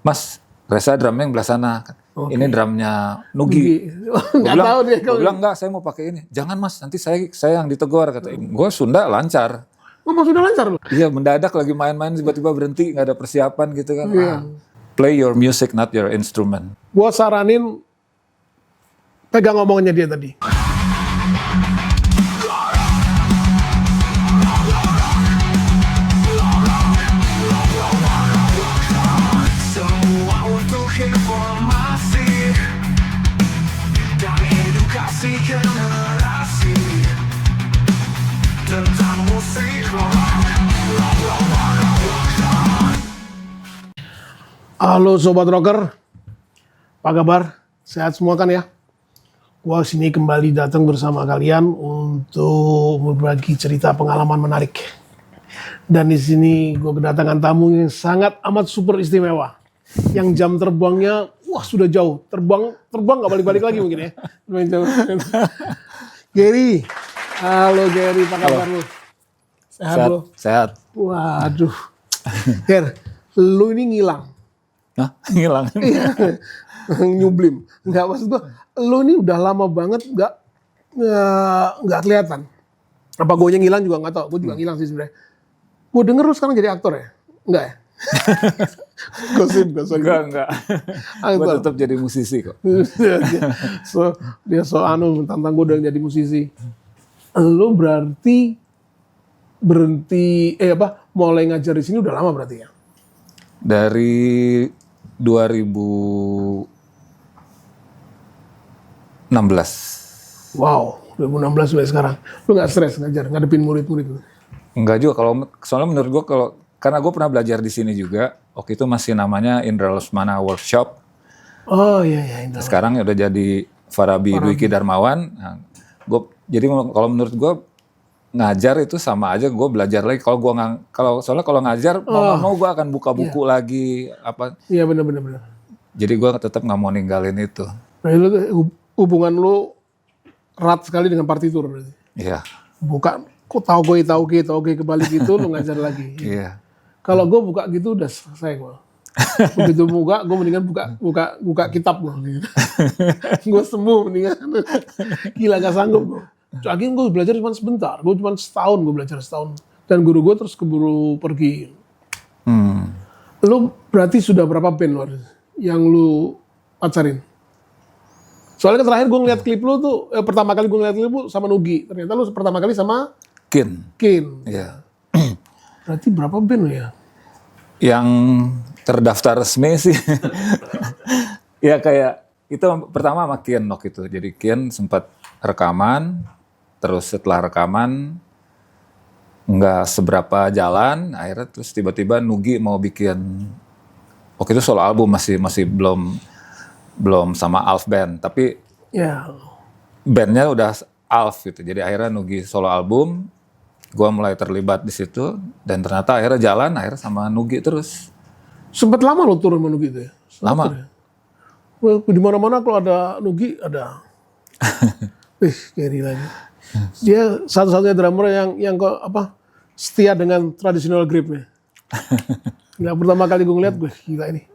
Mas, Reza drumnya yang belah sana. Oke. Ini drumnya Nugi. Nggak tahu dia. Gue bilang enggak, saya mau pakai ini. Jangan Mas, nanti saya yang ditegur kata. Gue Sunda lancar. Ngomong sudah lancar loh. Iya, mendadak lagi main-main tiba-tiba berhenti, nggak ada persiapan gitu kan. Iya. Play your music, not your instrument. Gua saranin pegang omongannya dia tadi. Semua untuk informasi dan edukasi generasi tentang musik rock. Halo Sobat Rocker, apa kabar? Sehat semua kan ya? Gua sini kembali datang bersama kalian untuk berbagi cerita pengalaman menarik. Dan di sini gue kedatangan tamu yang sangat amat super istimewa. Yang jam terbangnya, wah sudah jauh. Terbang nggak balik-balik lagi mungkin ya. Gary, halo Gary, apa kabar lu? Sehat lu? Sehat. Waduh, Ger, lu ini ngilang. Hah? Ngilang. Nyublim. Nggak, maksud gua, lu ini udah lama banget nggak kelihatan. Apa gue yang ngilang juga nggak tahu. Gue juga ngilang sih sebenarnya. Gue denger lu sekarang jadi aktor ya? Enggak ya? Gosip. Enggak. Gue tetap jadi musisi kok. Dia tantang gue udah jadi musisi. Lu berarti mulai ngajar di sini udah lama berarti ya? Dari 2016. Wow, 2016 sampai sekarang. Lu nggak stres ngajar, ngadepin murid-murid? Enggak juga, soalnya menurut gue karena gue pernah belajar di sini juga, waktu itu masih namanya Indra Lesmana Workshop. Oh iya, Indra. Sekarang udah jadi Farabi Dwiki Darmawan. Nah, jadi kalau menurut gue ngajar itu sama aja gue belajar lagi. Soalnya kalau ngajar mau gue akan buka buku lagi apa. Iya benar. Jadi gue tetap nggak mau ninggalin itu. Nah, hubungan lu erat sekali dengan partitur berarti. Iya. Buka kok tauke kebalik gitu lu ngajar lagi. Iya. Kalau gue buka gitu udah selesai gue. Begitu buka, gue mendingan buka kitab gue. Gue sembuh mendingan. Gila gak sanggup gue. Akhirnya gue belajar cuma sebentar. Gue cuma setahun gue belajar setahun. Dan guru gue terus keburu pergi. Lu berarti sudah berapa band lu yang lu pacarin? Soalnya terakhir gue ngeliat klip lu tuh, pertama kali gue ngeliat klip lu sama Nugi. Ternyata lu pertama kali sama Kin. Iya. Berarti berapa band lu ya? Yang terdaftar resmi sih. Ya kayak itu pertama sama Kin waktu itu. Jadi Kin sempat rekaman, terus setelah rekaman nggak seberapa jalan, akhirnya terus tiba-tiba Nugi mau bikin waktu itu solo album masih belum sama Alf Band, tapi Ya. bandnya udah Alf gitu. Jadi akhirnya Nugi solo album, gue mulai terlibat di situ dan ternyata akhirnya jalan sama Nugi terus. Sempet lama lo turun sama Nugi itu ya? Lama. Ya? Well, di mana-mana kalau ada Nugi ada. Gary lagi. Dia satu-satunya drummer yang kok setia dengan traditional gripnya. Gila, pertama kali gue ngeliat gue gila ini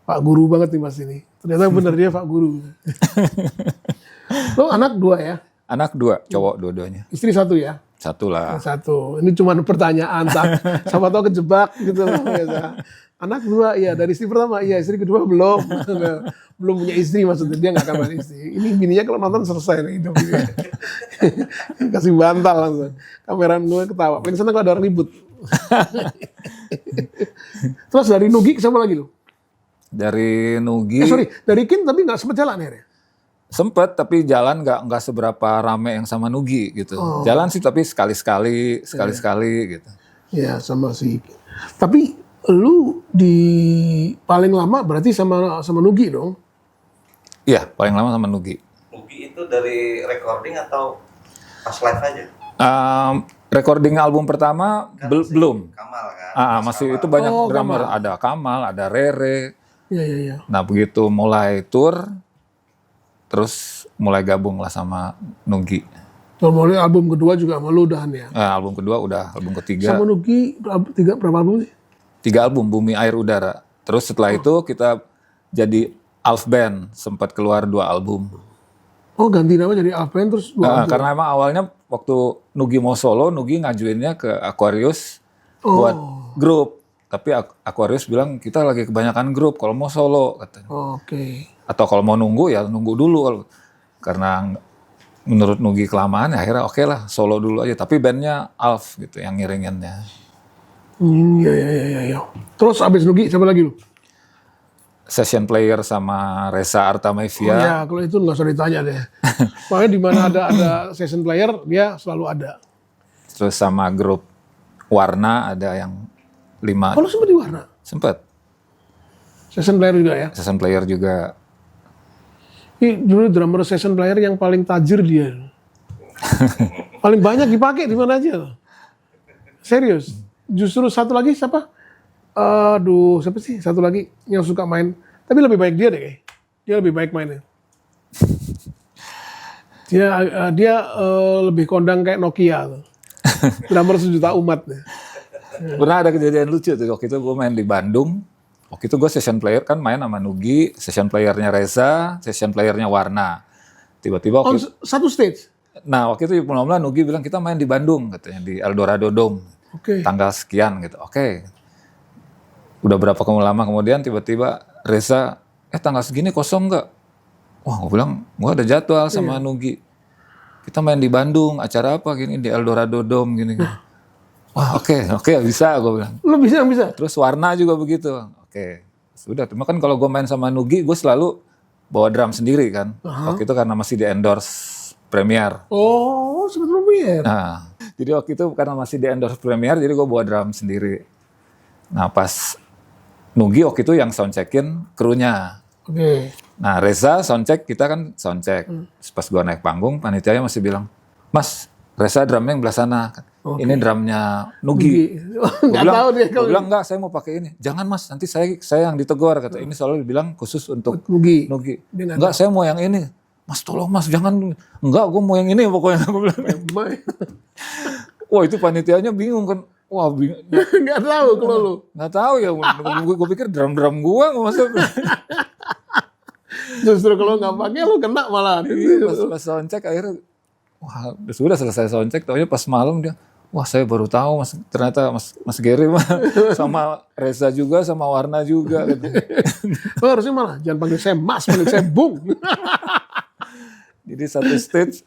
Pak Guru banget nih mas ini. Ternyata bener dia Pak Guru. Lo anak 2 ya? Anak 2, cowok dua-duanya. Istri 1 ya? 1 lah. 1. Ini cuma pertanyaan, siapa tahu kejebak gitu loh. Anak 2, iya dari istri pertama, iya istri kedua belum. Belum punya istri maksudnya, dia nggak akan punya istri. Ini bininya kalau nonton selesai nih hidup ini. Kasih bantal langsung. Kameramen gue ketawa. Paling seneng kalau ada orang ribut. Terus dari Nugi ke siapa lagi lu? Dari Nugi. Dari Kin tapi nggak sempet jalan akhirnya. Sempet, tapi jalan nggak seberapa rame yang sama Nugi gitu. Jalan sih tapi sekali-sekali gitu. Ya sama sih. Tapi lu paling lama berarti sama Nugi dong? Iya, paling lama sama Nugi. Nugi itu dari recording atau pas live aja? Recording album pertama Kan belum. Kamal kan? Masih Kamal. itu banyak Oh, drummer. Kamal. Ada Kamal, ada Rere. Iya. Nah begitu mulai tour, terus mulai gabung lah sama Nugi. Kalau mulai album kedua juga sama lu udahan ya? Album kedua udah, album ketiga. Sama Nugi berapa album sih? 3 album, Bumi Air Udara. Terus setelah itu kita jadi Alf Band, sempat keluar 2 album. Oh, ganti nama jadi Alf Band terus Nah, karena emang awalnya waktu Nugi mau solo, Nugi ngajuinnya ke Aquarius buat grup. Tapi Aquarius bilang kita lagi kebanyakan grup, kalau mau solo katanya. Oke. Atau kalau mau nunggu ya nunggu dulu. Karena menurut Nugi kelamaan ya akhirnya oke lah solo dulu aja. Tapi bandnya Alf gitu yang ngiringinnya. Iya. Terus abis Nugi siapa lagi lu? Session player sama Reza Oh Artamevia. ya, kalau itu nggak usah ditanya deh. Makanya di mana ada session player, dia selalu ada. Terus sama grup Warna ada yang 5. Kalau sempat di Warna, Sempet. session player juga ya. Session player juga. Ini dulu drummer session player yang paling tajir dia. Paling banyak dipakai di mana aja. Serius. Justru satu lagi siapa? Aduh, siapa sih? Satu lagi yang suka main. Tapi lebih baik dia deh, kayak. Dia lebih baik mainnya. Dia lebih kondang kayak Nokia tuh. Drummer sejuta umat. Pernah ada kejadian lucu tuh, waktu itu gue main di Bandung. Waktu itu gue session player kan main sama Nugi, session playernya Reza, session playernya Warna. Tiba-tiba On waktu, satu stage. nah waktu itu mula-mula Nugi bilang kita main di Bandung katanya, di Eldorado Dome. Oke. Tanggal sekian gitu, oke. Udah berapa lama kemudian tiba-tiba Reza, tanggal segini kosong nggak? Wah gue bilang, gue ada jadwal sama Nugi. Kita main di Bandung, acara apa gini, di Eldorado Dome gini. Wah oke bisa gue bilang. Lu bisa. Terus Warna juga begitu. Oke, sudah. Cuma kan kalau gue main sama Nugi, gue selalu bawa drum sendiri kan. Waktu itu karena masih di endorse Premier. Oh, sebetulnya. Nah, jadi waktu itu karena masih di endorse Premier, jadi gue bawa drum sendiri. Nah, pas Nugi waktu itu yang soundcheckin krunya. Oke. Nah, Reza soundcheck, kita kan soundcheck. Terus pas gue naik panggung, panitianya masih bilang, Mas, Reza drumnya yang belah sana. Ini drumnya Nugi. Nggak tahu dia Gue kalau bilang enggak, saya mau pakai ini. Jangan Mas, nanti saya yang ditegur kata. Ini selalu dibilang khusus untuk Nugi. Nugi. Dia nggak Enggak, saya mau yang ini. Mas tolong Mas, jangan. Enggak, gue mau yang ini pokoknya. Gue bilang. Wah itu panitianya bingung kan. Wah bingung. Nggak tahu kalau lu. Nggak tahu ya. Gue pikir drum gue nggak masuk. Justru kalau nggak pakai lu kena malah. Pas soundcheck akhirnya. Wah sudah selesai soundcheck. Taunya pas malam dia. Wah saya baru tahu Mas, ternyata Mas Gary sama Reza juga, sama Warna juga. Gitu. Lo harusnya malah jangan panggil saya Mas, panggil saya Bung. Jadi satu stage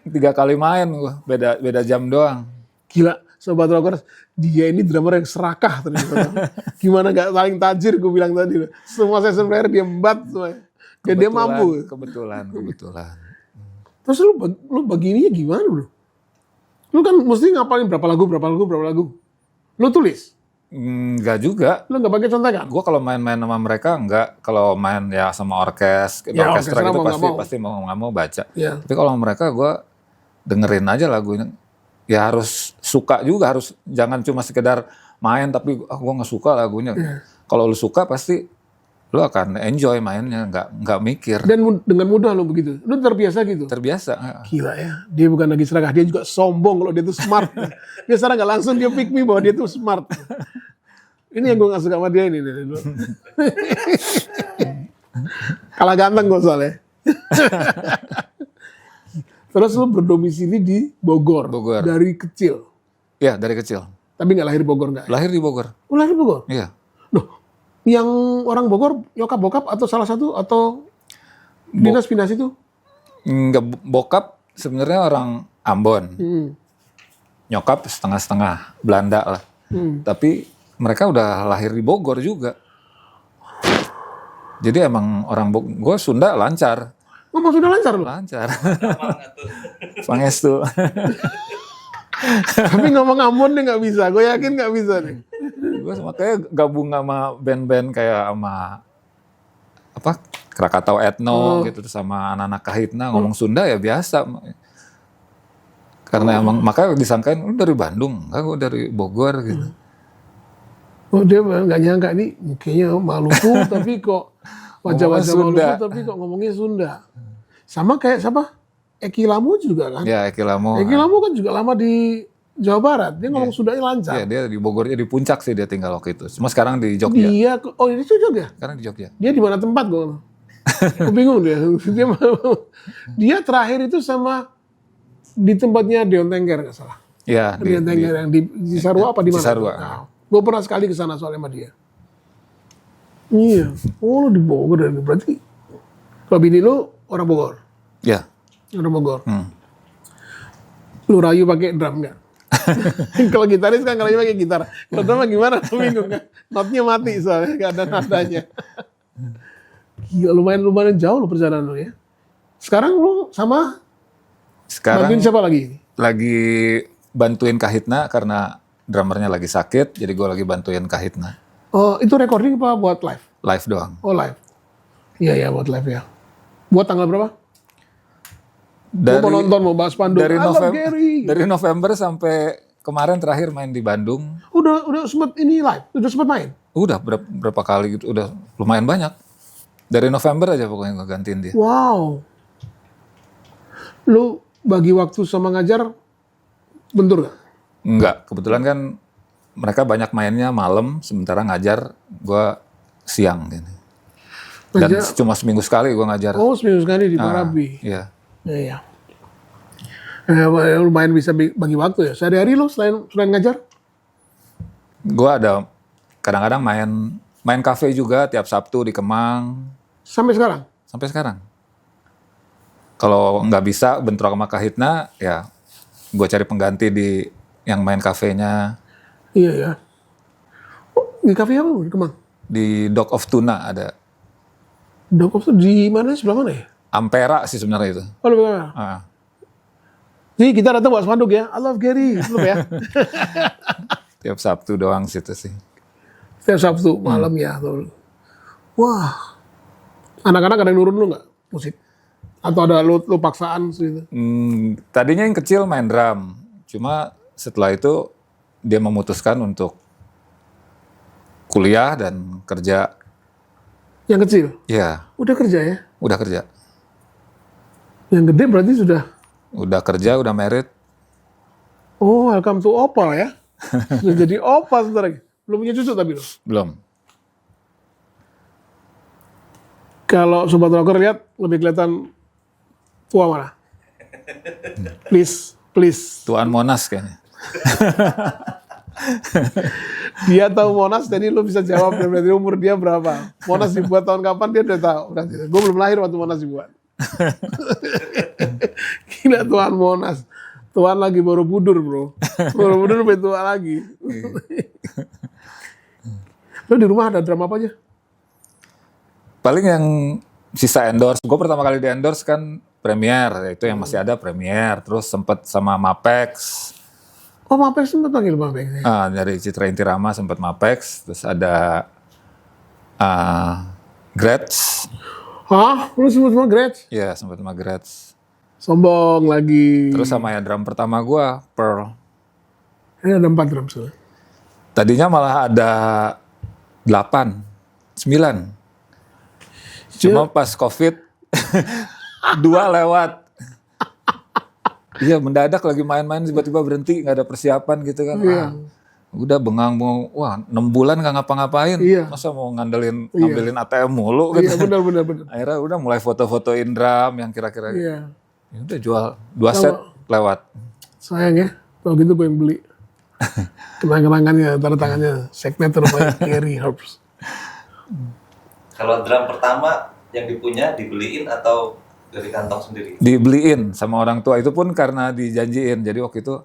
3 kali main gua, beda jam doang. Gila, Sobat Rockers, dia ini drummer yang serakah ternyata. Gimana gak paling tajir gue bilang tadi. Semua session player dia embat semua. Dan dia mampu. Kebetulan. Terus lu begininya gimana lu? Lu kan mesti ngapalin berapa lagu. Lu tulis? Enggak juga. Lu gak pakai contekan? Gue kalau main-main sama mereka enggak. Kalau main ya sama orkestra gitu pasti mau nggak mau baca. Ya. Tapi kalau mereka gue dengerin aja lagunya. Ya harus suka juga, harus jangan cuma sekedar main tapi gue nggak suka lagunya. Kalau lu suka pasti lu akan enjoy mainnya, nggak mikir. Dan dengan mudah lu begitu. Lu terbiasa gitu. Terbiasa. Gila ya, dia bukan lagi serakah, dia juga sombong kalau dia tuh smart. Dia sekarang nggak langsung dia pick me bahwa dia tuh smart. Ini yang gue nggak suka sama dia ini. Kalah ganteng gue soalnya. Terus lu berdomisili di Bogor. Dari kecil. Iya dari kecil. Tapi nggak lahir di Bogor nggak? Lahir di Bogor. Oh, lahir di Bogor? Iya. Loh, yang orang Bogor nyokap bokap atau salah satu atau dinas-dinas itu? Enggak, bokap sebenarnya orang Ambon. Nyokap setengah-setengah Belanda lah. Tapi mereka udah lahir di Bogor juga. Jadi emang orang Bogor, gue Sunda lancar. Ngomong sudah lancar lu? Lancar. Pangestu. Tapi ngomong Ambon dia nggak bisa, gue yakin nggak bisa nih. Gue makanya gabung sama band-band kayak sama apa Krakatau Etno gitu sama anak-anak Kahitna ngomong Sunda ya biasa. Karena emang makanya disangkain lu dari Bandung, enggak gue dari Bogor gitu. Oh dia nggak nyangka ini mukanya Maluku tapi kok wajah-wajah Maluku tapi kok ngomongnya Sunda. Sama kayak siapa? Eki Lamu juga kan? Ya Eki Lamu. Eki Lamu kan juga lama di Jawa Barat. Dia ngomong Sundanya lancar. Iya, dia di Bogor, di puncak sih dia tinggal waktu itu. Cuma sekarang di Jogja. Ini cocok ya? Sekarang di Jogja. Dia di mana tempat gue? Gue bingung dia. Dia terakhir itu sama di tempatnya Dion Tengger nggak salah. Iya, Dion Tengger yang di Cisarua apa di mana? Cisarua. Nah, gue pernah sekali ke sana soalnya sama dia. Iya. Oh, lu di Bogor berarti. Kalau bini lu orang Bogor. Iya. Orang Bogor. Lu rayu pakai drum nggak? Kalau gitaris kan ngerayu pakai gitar. Kalau drum gimana? Lu bingung kan? Notnya mati soalnya nggak ada nadanya. Gila, lumayan jauh lo perjalanan lu ya. Sekarang lu sama Sekarang bantuin siapa lagi? lagi bantuin Kahitna karena drummernya lagi sakit, jadi gue lagi bantuin Kahitna. Oh, itu recording apa buat live? Live doang. Oh, live. Iya, buat live ya. Buat tanggal berapa? Gua mau nonton, mau bahas Pandu. Dari I love November, Gary. dari November sampai kemarin terakhir main di Bandung. Udah sempet ini live, udah sempet main. Udah berapa kali gitu, udah lumayan banyak. Dari November aja pokoknya gue gantiin dia. Wow. Lu bagi waktu sama ngajar bentur gak? Enggak, kebetulan kan mereka banyak mainnya malam, sementara ngajar gue siang gini. Dan Ngajar? cuma seminggu sekali gue ngajar. Oh, seminggu sekali di Marabi. Iya. Iya. Lumayan bisa bagi waktu ya. Sehari-hari lu selain ngajar? Gue ada kadang-kadang main kafe juga tiap Sabtu di Kemang Sampai sekarang? sampai sekarang. Kalau nggak bisa bentrok sama Kahitna, ya gue cari pengganti di yang main kafenya. Iya ya. Oh, di kafe apa di Kemang? Di Dock of Tuna ada. Di mana? Sebelah mana ya? Ampera sih sebenarnya itu. Oh, lebih mana? Ah. Nih kita datang buat spanduk ya. I love Gary. Belum ya? Tiap Sabtu doang situ sih. Setiap Sabtu malam ya. Wah. Anak-anak ada yang nurun lu nggak musik? Atau ada lu paksaan gitu? Tadinya yang kecil main drum. Cuma setelah itu dia memutuskan untuk kuliah dan kerja. Yang kecil? Ya, Udah kerja ya? udah kerja. Yang gede berarti sudah. Udah kerja, udah married. Oh, welcome to Opal ya. Sudah jadi Opal sebentar lagi. Belum punya cucu tapi lo. Belum. Kalau Sobat Rocker lihat lebih kelihatan tua mana? Please. Tuan Monas kayaknya. Dia tahu Monas, jadi lu bisa jawab berarti umur dia berapa. Monas dibuat tahun kapan dia udah tahu. Gue belum lahir waktu Monas dibuat. Gila Tuan Monas. Tuan lagi Borobudur bro. Borobudur lebih tua lagi. Lu di rumah ada drama apa aja? Paling yang sisa endorse. Gue pertama kali di endorse kan Premier. Itu yang masih ada Premier. Terus sempet sama Mapex. Oh Mapex sempat panggil Mapex. Dari Citra Intirama sempat Mapex. Terus ada Gretsch. Hah? Lu semua Gretsch? Ya, sempat sama Gretsch. Sombong lagi. Terus sama ya drum pertama gua Pearl. Ini ada 4 drum soalnya. Tadinya malah ada 8, 9. Cuma pas COVID 2 lewat. Iya, mendadak lagi main-main tiba-tiba berhenti, nggak ada persiapan gitu kan. Iya. Udah bengang mau, wah 6 bulan nggak ngapa-ngapain. Iya. Masa mau ngambilin ATM mulu Iya gitu. benar. Akhirnya udah mulai foto-fotoin drum yang kira-kira Iya. ya udah jual 2 set lewat. Sayang ya, kalau gitu gue yang beli. Kenang-kenangannya, tanda tangannya, Signature by Gary Herbst. Kalau drum pertama yang dipunya dibeliin atau dari kantong sendiri? Dibeliin sama orang tua, itu pun karena dijanjiin. Jadi waktu itu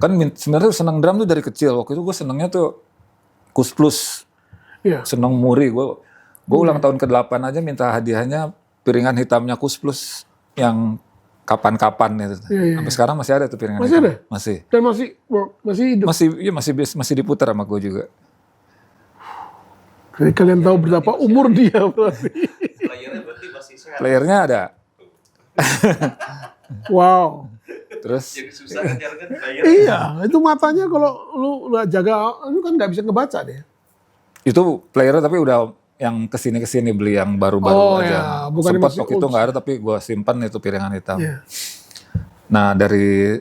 kan sebenarnya seneng drum tuh dari kecil. Waktu itu gue senengnya tuh Kus Plus, Iya. seneng muri. Gue ulang tahun ke-8 aja minta hadiahnya piringan hitamnya Kus Plus yang kapan-kapan itu. Iya. Sampai sekarang masih ada tuh piringan Masih hitam. ada? Masih. Dan masih hidup. Masih diputar sama gue juga. Jadi kalian tahu berapa umur dia berarti. Playernya berarti masih sehat. Playernya ada. Wow. Terus Jadi susah ngejar kan player. Iya, itu matanya kalau lu nggak jaga, lu kan nggak bisa ngebaca deh. itu playernya tapi udah yang kesini beli yang baru-baru Oh, aja. ya. Bukan yang Sempat masih waktu itu old. nggak ada tapi gue simpan itu piringan hitam. Iya. Nah dari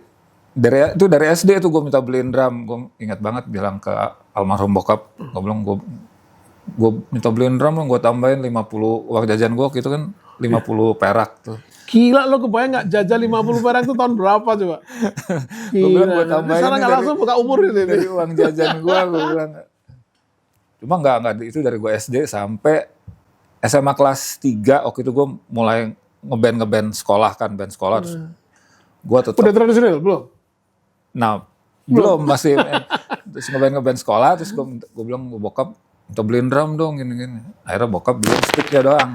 dari SD tuh gue minta beliin drum. Gue ingat banget bilang ke almarhum bokap, gue bilang gue minta beliin drum, gue tambahin 50 uang jajan gue waktu itu kan 50 perak tuh. Gila lo kebayang nggak jajan 50 perak itu tahun berapa coba? Gue bilang gue Gila. tambahin Sana nggak langsung buka umur itu. dari uang jajan gue bilang. Cuma nggak itu dari gue SD sampai SMA kelas 3 waktu itu gue mulai ngeband sekolah kan, band sekolah terus gue tetap. Udah tradisional belum? Nah, belum masih terus ngeband sekolah terus gue bilang ke bokap minta beliin drum dong gini. Akhirnya bokap beliin sticknya doang.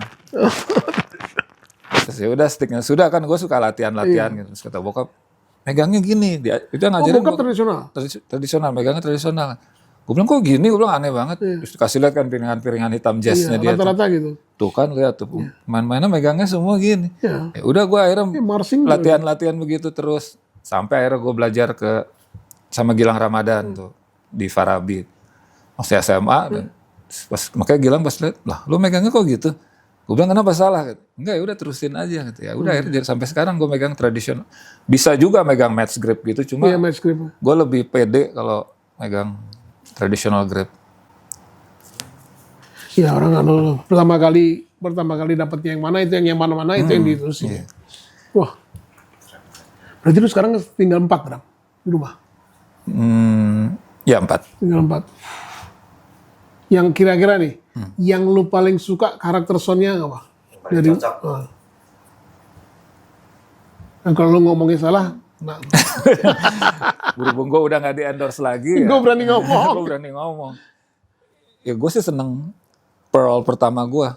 Terus ya udah sticknya sudah kan gue suka latihan gitu. Terus kata bokap megangnya gini itu yang ngajarin Bokap tradisional. tradisional megangnya tradisional. Gue bilang kok gini, gue bilang aneh banget. Terus kasih lihat kan piringan hitam jazznya dia. Rata-rata gitu. Tuh kan lihat tuh main-mainnya megangnya semua gini. Iya. Ya udah gue akhirnya Marching latihan begitu terus sampai akhirnya gue belajar sama Gilang Ramadan tuh di Farabi masih SMA dan makanya Gilang pas lihat lah lu megangnya kok gitu. Gue bilang kenapa salah? Enggak ya udah terusin aja gitu ya. Udah akhirnya sampai sekarang gue megang tradisional. Bisa juga megang match grip gitu cuma Iya, match grip. gue lebih pede kalau megang traditional grip. Iya orang kan pertama kali dapetnya yang mana itu yang mana itu yang diterusin. Iya. Wah. Berarti lu sekarang tinggal 4 drum di rumah. Ya 4. Tinggal 4. Yang kira-kira nih, yang lu paling suka karakter soundnya apa? Paling cocok. Nah, kalau lu ngomongin salah, nah, Berhubung gue udah gak di endorse lagi ya. gue berani ngomong. Gue berani ngomong. Ya gue sih seneng Pearl pertama gue.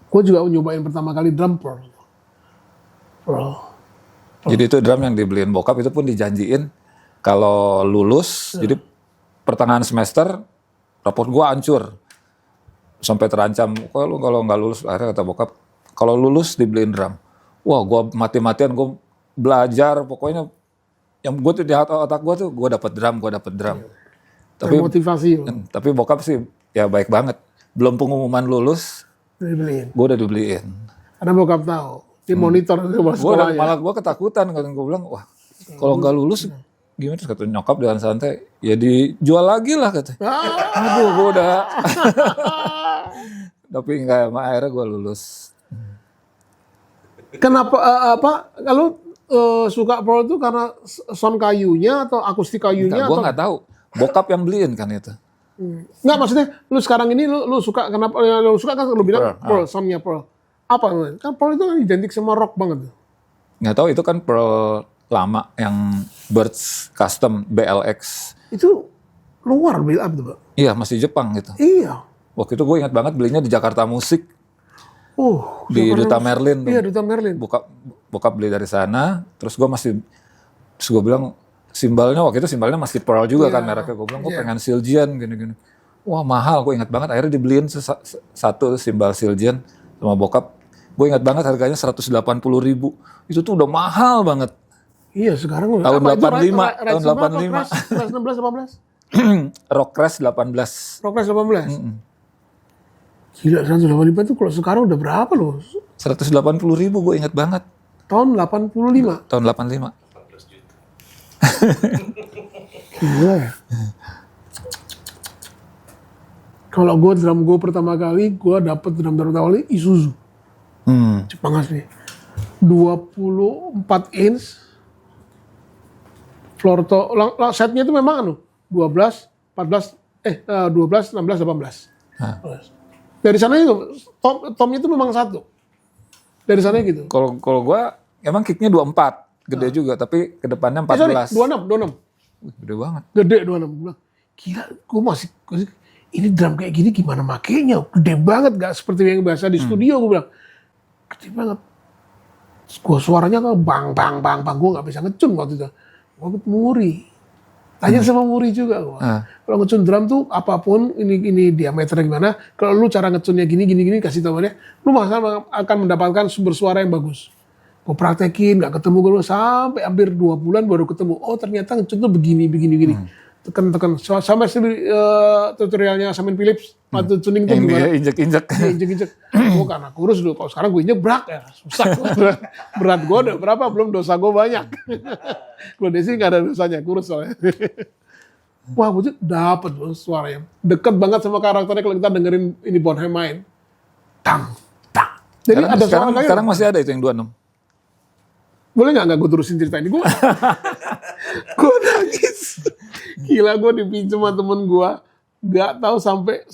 Gue juga nyobain pertama kali drum Pearl. Jadi itu drum yang dibeliin bokap itu pun dijanjiin kalau lulus, jadi pertengahan semester raport gue hancur. Sampai terancam, kalau nggak lulus, akhirnya kata bokap, kalau lulus dibeliin drum. Wah, gue mati-matian, gue belajar, pokoknya yang gue tuh di otak gue tuh, gue dapet drum. Motivasi. Tapi bokap sih ya baik banget. Belum pengumuman lulus, Dibeliin. gue udah dibeliin. Karena bokap tahu, di monitor itu sekolahnya. Malah gue ketakutan, kan gue bilang, wah kalau nggak lulus gimana? Terus kata nyokap dengan santai, ya dijual lagi lah katanya. Aduh, gue udah. Tapi enggak, akhirnya gue lulus. Kenapa kalau suka Pearl itu karena sound kayunya atau akustik kayunya? Gue nggak tahu. Bokap yang beliin kan itu. Nggak, maksudnya lu sekarang ini lu suka kenapa lu suka kan lu bilang Pearl, soundnya Pearl. Apa? Kan Pearl itu kan identik sama rock banget. Nggak tahu itu kan Pearl lama yang Birds Custom BLX. Itu luar build up tuh, Pak. Iya, masih Jepang gitu. Iya. Waktu itu gue ingat banget belinya di Jakarta Musik. Di Jakarta Duta Musik. Merlin tuh. Iya, Duta Merlin. Bokap beli dari sana, terus gue bilang simbalnya waktu itu simbalnya masih Pearl juga kan mereknya. Gue bilang gue pengen Siljian gini-gini. Wah mahal, gue ingat banget. Akhirnya dibeliin satu simbal Siljian sama bokap. Gue ingat banget harganya 180.000. Itu tuh udah mahal banget. Iya, sekarang Tahun apa itu? 85, tahun 85. Rockcrash 16, 18? Rockcrash 18. Rockcrash 18? Gila, 185 itu kalau sekarang udah berapa loh? 180.000 gue ingat banget. Tahun 85? Tahun 85. 14 juta. Gila ya. Kalau drum gue pertama kali, gue dapet drum kali Isuzu. Jepang asli. 24 inch. Floor to, setnya itu memang 12, 16, 18. Dari sana itu, tomnya itu memang satu. Dari sana gitu. Kalau gue emang kicknya 24. Gede juga, tapi kedepannya 14. 26. Gede banget. Gede 26. Gila, gue masih, ini drum kayak gini gimana makainya? Gede banget, gak seperti yang biasa di studio, gue bilang. Gede banget. Gue suaranya kan bang, gue gak bisa ngecun waktu itu. Gue ketemu Muri. Tanya sama Muri juga. Kalau ngecun drum tuh apapun, ini diameternya gimana, kalau lu cara ngecunnya gini, kasih tau dia, lu akan mendapatkan sumber suara yang bagus. Gue praktekin, gak ketemu gue sampai hampir 2 bulan baru ketemu. Oh ternyata ngecun tuh begini. tekan sama tutorialnya Samin Phillips waktu tuning itu Yang gimana dia injek-injek. injek gue karena kurus dulu, kalau sekarang gue injek berat ya susah. Berat gue udah berapa, belum dosa gue banyak. Kalau Desi nggak ada dosanya, kurus soalnya. Wah, gue dapet loh suaranya, deket banget sama karakternya kalau kita dengerin ini Bonham main, tang tang. Jadi ada suara kayak Sekarang masih ada itu yang 26. boleh nggak gue terusin cerita ini? Gue nangis. Gila, gue dipinjam sama temen gue. Nggak tahu sampai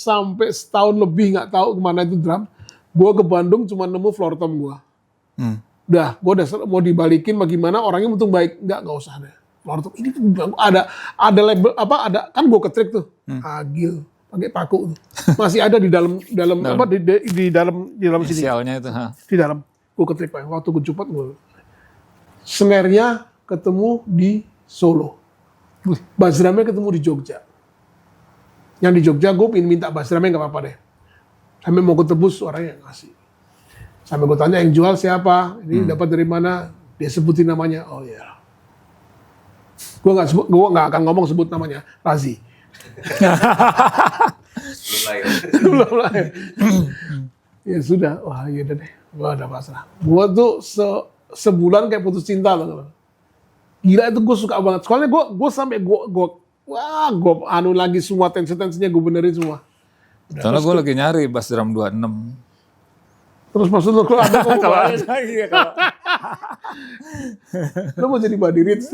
setahun lebih nggak tahu kemana itu drum. Gue ke Bandung cuma nemu floor tom gue. Udah, gue udah mau dibalikin bagaimana, orangnya untung baik. Nggak usah deh. Floor tom ini tuh ada label apa, ada kan gue ketrik tuh. Agil pakai paku tuh. Masih ada di dalam apa di dalam sini. Inisialnya itu, ha. Di dalam gue ketrik Pak. Waktu gue jumpa gue snare-nya ketemu di Solo, bass drumnya ketemu di Jogja. Yang di Jogja gue ingin minta bass drumnya nggak apa-apa deh, sampai mau ketebus suaranya ngasih. Sampai gue tanya yang jual siapa, ini dapat dari mana, dia sebutin namanya. Oh ya, gue nggak akan ngomong sebut namanya, Razi. Belum lahir. Ya sudah, wah iya deh, gue udah pasrah. Gue tuh sebulan kayak putus cinta loh. Gila, itu gue suka banget. Soalnya gue sampai gue anu lagi semua tensinya gue benerin semua. Soalnya gue lagi nyari bass drum 26. Terus maksud lo kalau ada kamu Kalau bawain, ada, iya, kalau lo mau jadi Buddy Rich,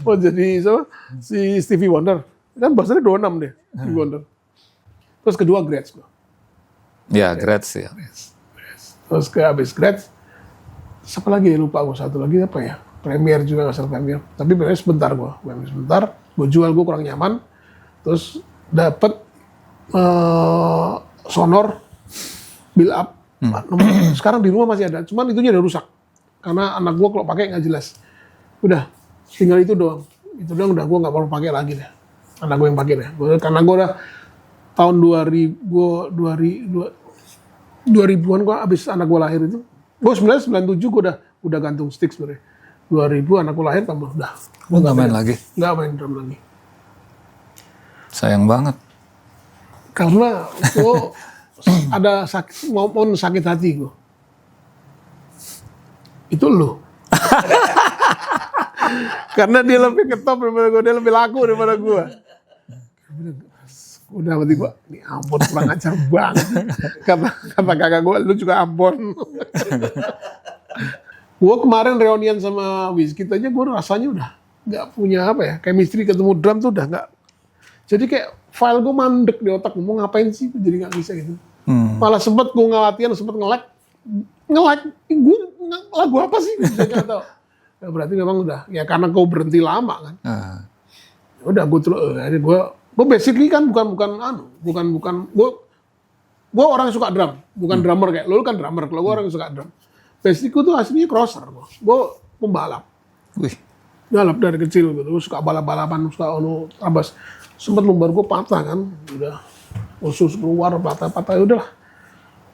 mau jadi siapa? Si Stevie Wonder. Kan bassnya 26 deh, Stevie Wonder. Terus kedua Gretsch gue. ya, Gretsch ya. Terus habis Gretsch, siapa lagi ya, lupa gue, satu lagi apa ya, Premier juga, nggak salah Premier, tapi Premier sebentar gue jual, gue kurang nyaman, terus dapet Sonor build up. Sekarang di rumah masih ada, cuman itunya udah rusak karena anak gue kalau pakai nggak jelas. Udah tinggal itu doang udah gue nggak mau pakai lagi deh, anak gue yang pakai deh. Karena gue udah tahun 2000-an gue abis anak gue lahir itu. Gue sebenarnya 97 gue udah gantung stick sebenarnya. 2000 anak gue lahir tambah udah. Gue nggak main lagi. Nggak main drum lagi. Sayang banget. Karena gue ada maupun sakit hati gue. Itu lo. Karena dia lebih ketop daripada gue, dia lebih laku daripada gue. Udah berarti gue, ini ampun kurang ajar banget. Kata kakak gue, lu juga ampun. Gue kemarin reunian sama Wizkid aja, gue rasanya udah nggak punya apa ya, chemistry ketemu drum tuh udah nggak. Jadi kayak file gue mandek di otak, mau ngapain sih, jadi nggak bisa gitu. Malah sempet gue ngelatihan, sempet nge-lag, gue lagu apa sih, saya nggak tahu. Ya, berarti memang udah, ya karena gue berhenti lama kan. Udah gue terus, gue basically kan bukan gue orang yang suka drum, bukan drummer kayak lo kan drummer, kalau gue orang yang suka drum. Basically tuh aslinya crosser, gue pembalap. Wih. Balap dari kecil gitu, suka balap-balapan, suka abas. Sempet lumbar gue patah kan, udah usus keluar patah-patah, udahlah.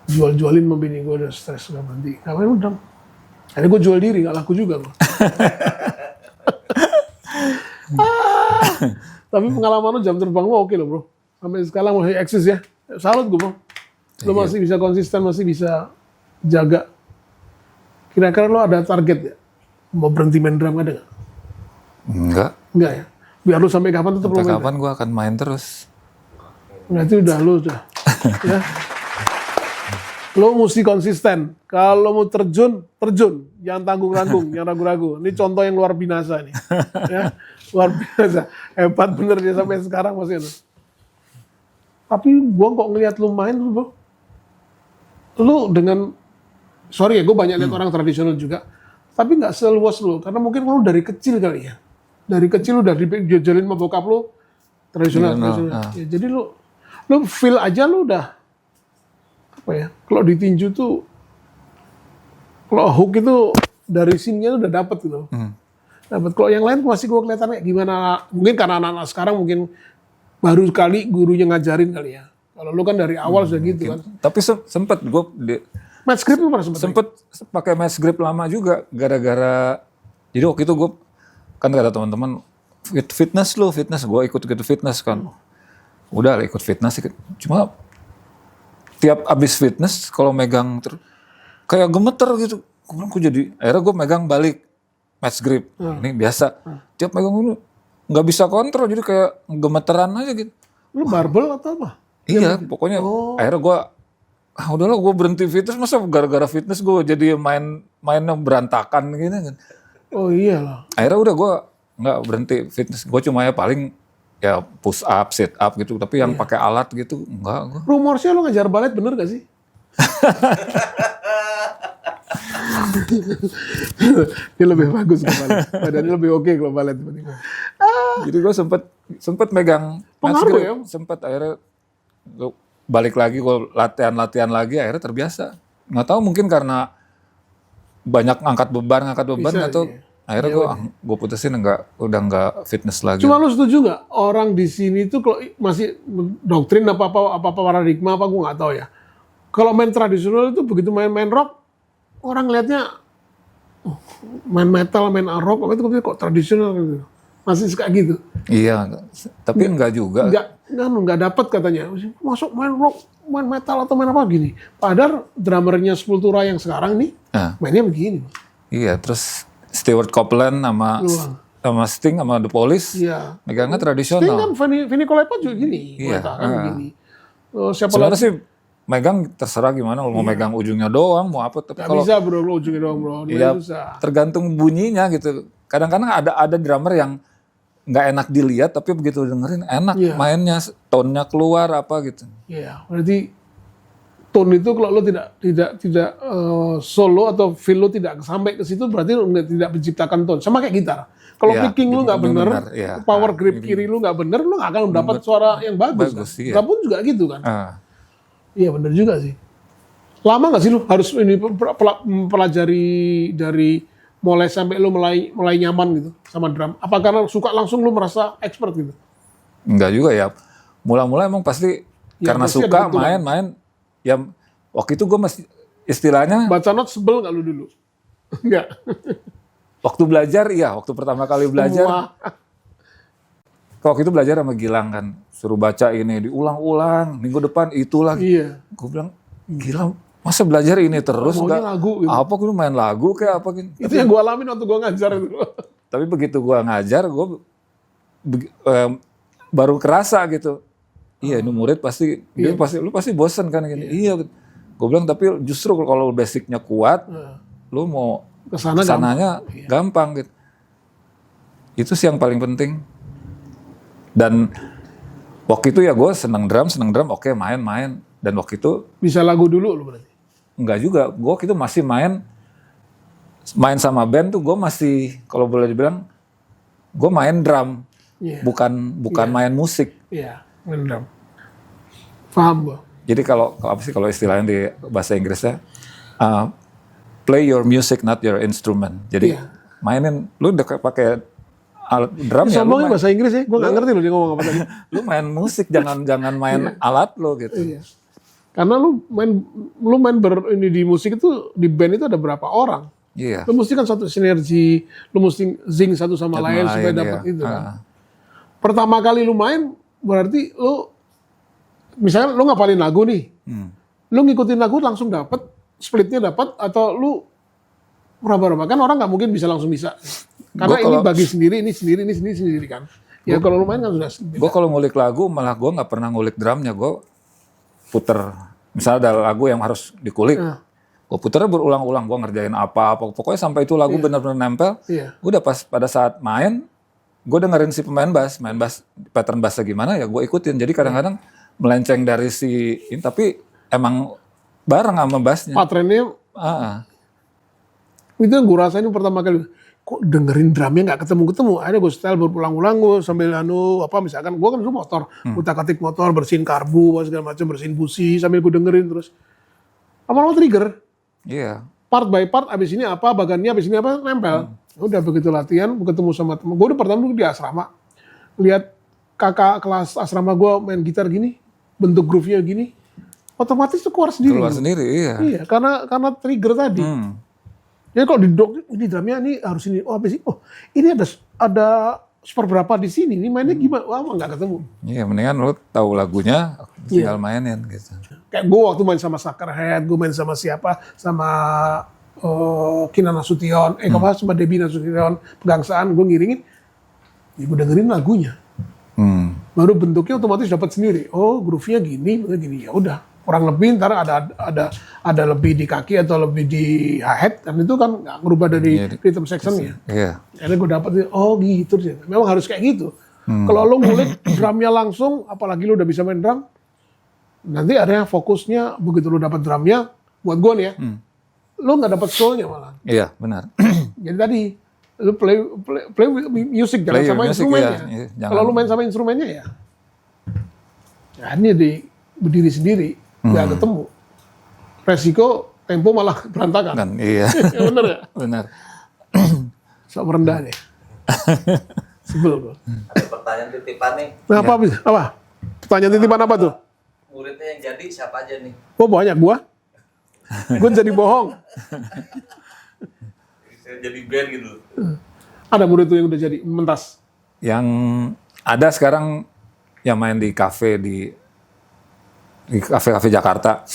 Jual-jualin sama bini gue, udah stres, gak berhenti. Ngapain udah? Akhirnya gue jual diri, gak laku juga gue. Tapi pengalaman lu jam terbang lu oke loh bro. Sampai sekarang masih eksis ya. Salut gue bro. Lu masih bisa konsisten, masih bisa jaga. Kira-kira lu ada target ya? Mau berhenti main drum ada gak? Enggak. Enggak ya? Biar lu sampai kapan tetap lu Sampai main? kapan gue akan main terus. Berarti udah lu udah. Ya. Lu mesti konsisten. Kalau mau terjun. Jangan tanggung-tanggung, jangan ragu-ragu. Ini contoh yang luar biasa nih. Ya. Luar biasa. Hebat bener dia sampai sekarang masih ada. Tapi gua kok ngeliat lu main bro. Lu dengan, sorry ya, gue banyak lihat orang tradisional juga. Tapi nggak seluas lu. Karena mungkin lu dari kecil kali ya. Dari kecil lu udah diajarin sama bokap lu tradisional. Ya, jadi lu feel aja lu udah apa ya? Kalau ditinju tuh, kalau hook itu dari scene-nya udah dapet gitu. Dapat. Kalau yang lain masih gue kelihatan kayak gimana? Mungkin karena anak-anak sekarang mungkin baru kali gurunya ngajarin kali ya. Kalau lu kan dari awal sudah gitu kan. Tapi sempet gue Match grip lu pernah sempet pakai match grip lama juga gara-gara. Jadi waktu itu gue kan kata teman-teman fitness gue ikut fitness kan. Udah lah ikut fitness, cuma tiap abis fitness kalau megang kayak gemeter gitu. Gue bilang kok jadi, akhirnya gue megang balik match grip. Ini biasa. Tiap megang dulu nggak bisa kontrol, jadi kayak gemeteran aja gitu. Lu barbel atau apa? Iya, pokoknya akhirnya gue, udahlah gue berhenti fitness, masa gara-gara fitness gue jadi mainnya berantakan gitu kan. Oh iyalah. Akhirnya udah gue nggak berhenti fitness, gue cuma ya paling ya push up, sit up gitu, tapi yang pakai alat gitu enggak gue. Rumornya lu ngajar balet bener gak sih? Dia lebih bagus ke balet. Badannya lebih oke kalau balet. Jadi gue sempet megang match Pengaruh grip, ya? sempet akhirnya gue balik lagi, gue latihan lagi, akhirnya terbiasa. Nggak tahu mungkin karena banyak angkat beban Bisa, atau iya. akhirnya gue putusin udah nggak fitness lagi. Cuma lu setuju nggak orang di sini tuh kalau masih doktrin apa paradigma apa gue nggak tahu ya. Kalau main tradisional itu begitu main rock, orang lihatnya main metal, main rock, itu kok tradisional gitu. Masih suka gitu. Iya, tapi enggak juga. Nggak dapat katanya. Masuk main rock, main metal atau main apa gini. Padahal drummernya Sepultura yang sekarang nih mainnya begini. Iya, terus Stewart Copeland sama Sting sama The Police, Iya. megangnya Sting tradisional. kan Vinnie Colaiuta juga gini. Iya, Mereka kan begini. Siapa Sebenarnya lagi? sih megang terserah gimana, mau megang ujungnya doang, mau apa. Tapi Nggak kalau bisa bro, lo ujungnya doang bro. ya Susah. tergantung bunyinya gitu. Kadang-kadang ada drummer yang nggak enak dilihat, tapi begitu dengerin enak mainnya, tone-nya keluar apa gitu. Iya, berarti tone itu kalau lo tidak solo atau feel lo tidak sampai ke situ, berarti lo tidak menciptakan tone. Sama kayak gitar. Kalau Iya, picking lo nggak bener, iya. power grip kiri lo nggak bener, lo nggak akan dapat suara yang bagus. Bagus, Kan? iya. Drum pun juga gitu kan. Iya bener juga sih. Lama nggak sih lo harus ini pelajari dari mulai sampai lo mulai nyaman gitu sama drum? Apa karena suka langsung lo merasa expert gitu? Enggak juga ya. Mula-mula emang pasti Ya, karena pasti ada suka kebetulan. main. Ya waktu itu gue masih istilahnya Baca not sebel nggak lo dulu? Enggak. waktu belajar, iya waktu pertama kali belajar. Semua. Waktu itu belajar sama Gilang kan, suruh baca ini, diulang-ulang, minggu depan itu lagi. Iya. Gue bilang, gila, masa belajar ini terus? Maunya Nggak- lagu gitu. Apa gue main lagu kayak apa gitu. Itu yang gue alamin waktu gue ngajar itu. Tapi begitu gue ngajar, gue baru kerasa gitu. Iya, ini murid pasti, lu pasti bosen kan gini. Iya, gue bilang tapi justru kalau basicnya kuat, lu mau Kesana kesananya gampang gitu. Itu sih yang paling penting. Dan waktu itu ya gue seneng drum, oke main. Dan waktu itu bisa lagu dulu lo berarti. enggak juga, gue waktu itu masih main sama band tuh gue masih, kalau boleh dibilang, gue main drum, Iya. bukan main musik. Iya, main drum. Paham gue. Jadi kalau istilahnya di bahasa Inggrisnya, play your music not your instrument. Jadi mainin, lu udah pakai alat drum ya, lu Sombongnya bahasa Inggris ya, gue nggak ngerti lo dia ngomong apa tadi. lu main musik, jangan main alat lo gitu. Iya. Karena lu main ini di musik itu, di band itu ada berapa orang. Iya. Lu mesti kan satu sinergi, lu mesti zing satu sama lain supaya dapat itu kan. Pertama kali lu main, berarti lu, misalnya lu ngapalin lagu nih, lu ngikutin lagu langsung dapat, splitnya dapat, atau lu meraba-raba, kan orang nggak mungkin bisa langsung bisa. Karena ini bagi sendiri, ini sendiri kan. Ya kalau lu main kan sudah beda. Gue kalau ngulik lagu, malah gue nggak pernah ngulik drumnya, gue puter. Misalnya ada lagu yang harus dikulik, gue puternya berulang-ulang, gue ngerjain apa, pokoknya sampai itu lagu benar-benar nempel. Iya. Udah pas pada saat main, gue dengerin si pemain bass, pattern bassnya gimana ya gue ikutin. Jadi kadang-kadang melenceng dari si ini, tapi emang bareng sama bassnya. Patrennya, itu yang gue rasain pertama kali. Kok dengerin drumnya nggak ketemu-ketemu. Akhirnya gue setel berulang-ulang, gue sambil misalkan gue kan dulu motor, utak-atik motor, bersihin karbu, segala macam, bersihin busi, sambil gue dengerin terus. Lama-lama trigger, Iya. part by part, abis ini apa, bagannya, abis ini apa, nempel. Udah begitu latihan, ketemu sama temen. Gue udah pertama dulu di asrama, lihat kakak kelas asrama gue main gitar gini, bentuk groove-nya gini, otomatis tuh keluar sendiri. Keluar sendiri, iya. Iya, karena trigger tadi. Jadi kalau di dog, ini drumnya ini harus ini, oh habis ini, oh ini ada seperberapa di sini, ini mainnya gimana? Wah, nggak ketemu. Iya, mendingan lu tahu lagunya, tinggal mainin gitu. Kayak gue waktu main sama Suckerhead, gue main sama siapa, sama Kinan Nasution, sama Debbie Nasution, Pegangsaan, gue ngiringin, ya gue dengerin lagunya. Baru bentuknya otomatis dapat sendiri. Oh, groove-nya gini, ya udah. Kurang lebih ntar ada lebih di kaki atau lebih di hi-hat, dan itu kan nggak ngerubah dari rhythm section-nya. Iya. Akhirnya gue dapet, oh gitu sih. Memang harus kayak gitu. Kalau lo ngulik drumnya langsung, apalagi lo udah bisa main drum, nanti ada yang fokusnya begitu lo dapet drumnya, buat gue nih ya, lo nggak dapet soul-nya malah. Iya, benar. Jadi tadi lo play music, jangan Play your sama music, instrumennya. iya. Jangan. Kalau lo main sama instrumennya ya, ini berdiri sendiri, nggak ketemu. Resiko tempo malah berantakan. Dan iya. Bener ya? Benar. Sok merendah deh. Sebel gue. Ada pertanyaan titipan nih. Nah, apa? Pertanyaan titipan apa tuh? Muridnya yang jadi siapa aja nih? Oh banyak gua. Gua jadi bohong. Bisa jadi band gitu. Ada murid tuh yang udah jadi mentas. Yang ada sekarang yang main di kafe Jakarta.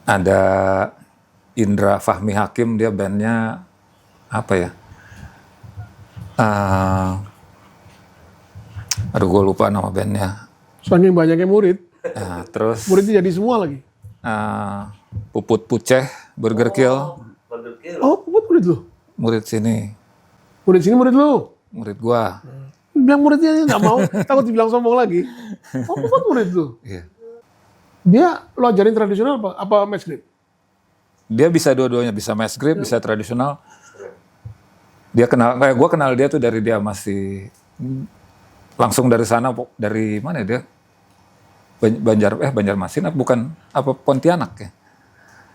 Ada Indra Fahmi Hakim, dia bandnya apa ya? Aduh, gue lupa nama bandnya. Soalnya banyaknya murid. Nah, terus Muridnya jadi semua lagi. Puput Puceh, Burger Kill, Burger Kill. Oh, murid lu. murid sini, Murid sini murid lu. murid gua. Bilang muridnya nggak mau, takut dibilang sombong lagi. Oh, murid lu. Iya. Dia lo ajarin tradisional apa match grip? Dia bisa dua-duanya, bisa mass grip, bisa tradisional. Dia kayak gue kenal dia tuh dari dia masih langsung dari sana, dari mana dia? Banjarmasin, bukan apa Pontianak ya?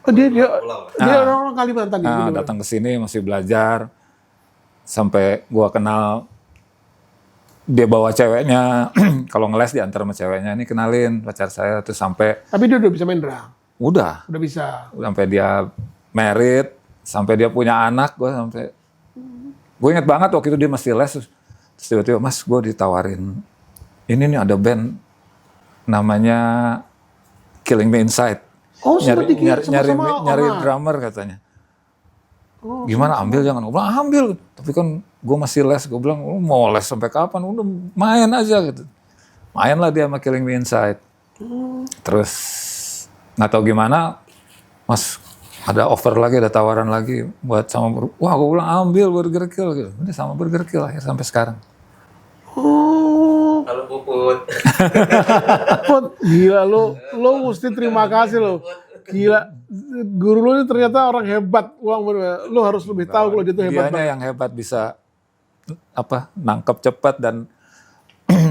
Oh, dia orang Kalimantan gitu. Datang ke sini masih belajar, sampai gue kenal dia bawa ceweknya, kalau ngeles diantar sama ceweknya, ini kenalin pacar saya, tuh sampai. Tapi dia udah bisa main drum. Udah Bisa. sampai dia married, sampai dia punya anak, gue inget banget waktu itu dia masih les, terus tiba-tiba, Mas, gue ditawarin, ini nih ada band namanya Killing Me Inside, Oh, nyari drummer katanya. Oh, Gimana, ambil jangan? Gue bilang ambil, tapi kan gue masih les, gue bilang mau les sampai kapan, udah main aja gitu. Main lah dia sama Killing Me Inside. Terus nggak tahu gimana, Mas, ada offer lagi, ada tawaran lagi buat sama, wah gue bilang ambil Burger Kill gitu. Udah sama Burger Kill akhirnya sampai sekarang. Oh, Kalau Puput. Put, gila lo mesti terima kasih lo. Gila, guru lo ini ternyata orang hebat. Lo harus lebih tahu kalau dia tuh hebat. Dianya yang hebat, bisa nangkep cepat dan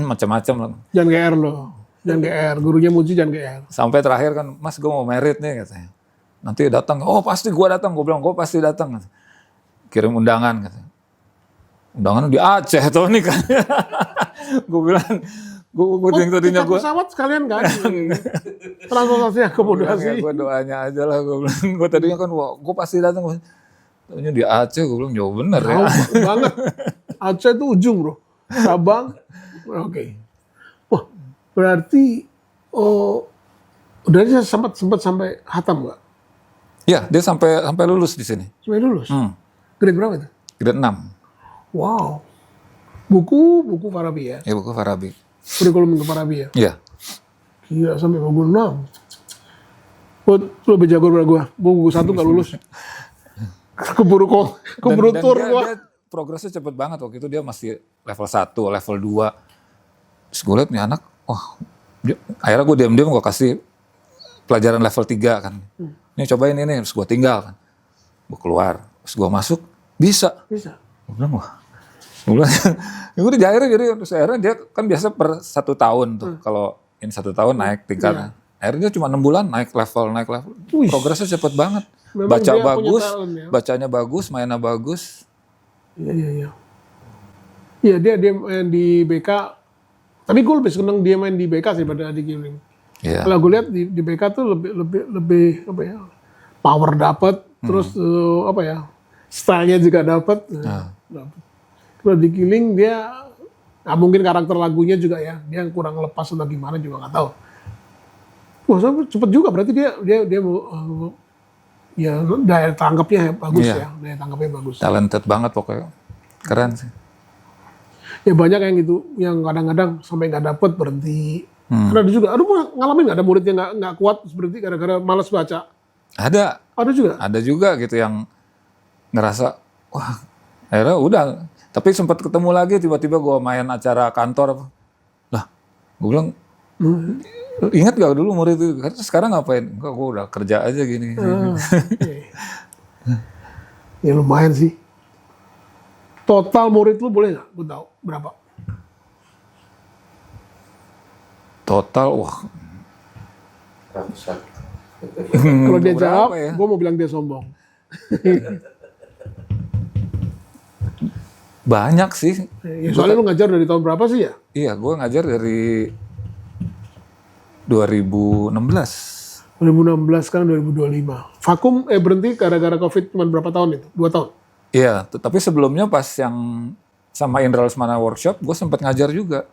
macam-macam lah. Jangan GR lo, jangan GR. Gurunya muji jangan GR. Sampai terakhir kan, Mas, gue mau merit nih katanya. Nanti datang, oh pasti gue datang. Gue bilang, gue pasti datang. Kirim undangan katanya. Undangan di Aceh tuh nih kan. Gue bilang, gue tadinya gue. Pesawat sekalian kan. Transportasi akomodasi. Gue doanya aja lah, gue bilang. Gue tadinya kan, wah, gue pasti datang. Tadinya di Aceh, gue bilang, jauh bener ya. Banget. Aceh itu ujung bro. Sabang. Oke. Wah, berarti udah dia sempat sampai hatam nggak? Iya, dia sampai lulus di sini. Sampai lulus. Grade berapa itu? Grade 6. Wow. Buku Farabi ya? Ya, buku Farabi. Kurikulum untuk Farabi ya? Iya. Gila, sampai buku 6. Lu lebih jago daripada gue. Buku 1 nggak lulus. Keburu tur gue. Dia progresnya cepet banget. Waktu itu dia masih level 1, level 2. Terus gue liat nih anak, wah. Akhirnya gue diam-diam gue kasih pelajaran level 3 kan. Nih cobain ini, terus gue tinggal kan. Gue keluar, terus gue masuk, bisa. Gue bilang, wah. Gue bilang, ya udah akhirnya dia kan biasa per 1 tahun tuh. Kalau ini 1 tahun naik tingkatnya. Akhirnya dia cuma 6 bulan naik level. Progresnya cepet banget. Memang Baca dia bagus, punya talent, ya. bacanya bagus, mainnya bagus. Iya. Iya, dia main di BK. Tapi gue lebih seneng dia main di BK sih daripada di Giling. Iya. Kalau gue lihat di BK tuh lebih apa ya? Power dapat, terus stylenya juga dapat. Kalau di Killing dia, nah mungkin karakter lagunya juga ya, dia kurang lepas atau gimana juga nggak tahu. Wah, cepet juga berarti dia ya daya tangkapnya bagus Iya. ya, daya tangkapnya bagus. Talented banget pokoknya. Keren sih. Ya banyak yang gitu, yang kadang-kadang sampai nggak dapet berhenti. Karena ada juga, aduh ngalamin nggak ada muridnya nggak kuat terus berhenti gara-gara malas baca. Ada Ada juga. gitu yang ngerasa, wah akhirnya udah. Tapi sempat ketemu lagi tiba-tiba gue main acara kantor. Lah, gue bilang, ingat gak dulu murid itu? Sekarang ngapain? Enggak, gue udah kerja aja gini. Ya lumayan sih. Total murid lu boleh nggak? Gue tahu berapa? Total, wah Ratusan. Kalau dia berapa jawab, ya? gue mau bilang dia sombong. banyak sih. Ya, soalnya lu ngajar dari tahun berapa sih ya? Iya, gue ngajar dari 2016. 2016 kan 2025. Vakum berhenti gara-gara COVID cuma berapa tahun itu? 2 tahun. Iya, tapi sebelumnya pas yang sama Indra Lesmana workshop, gue sempat ngajar juga.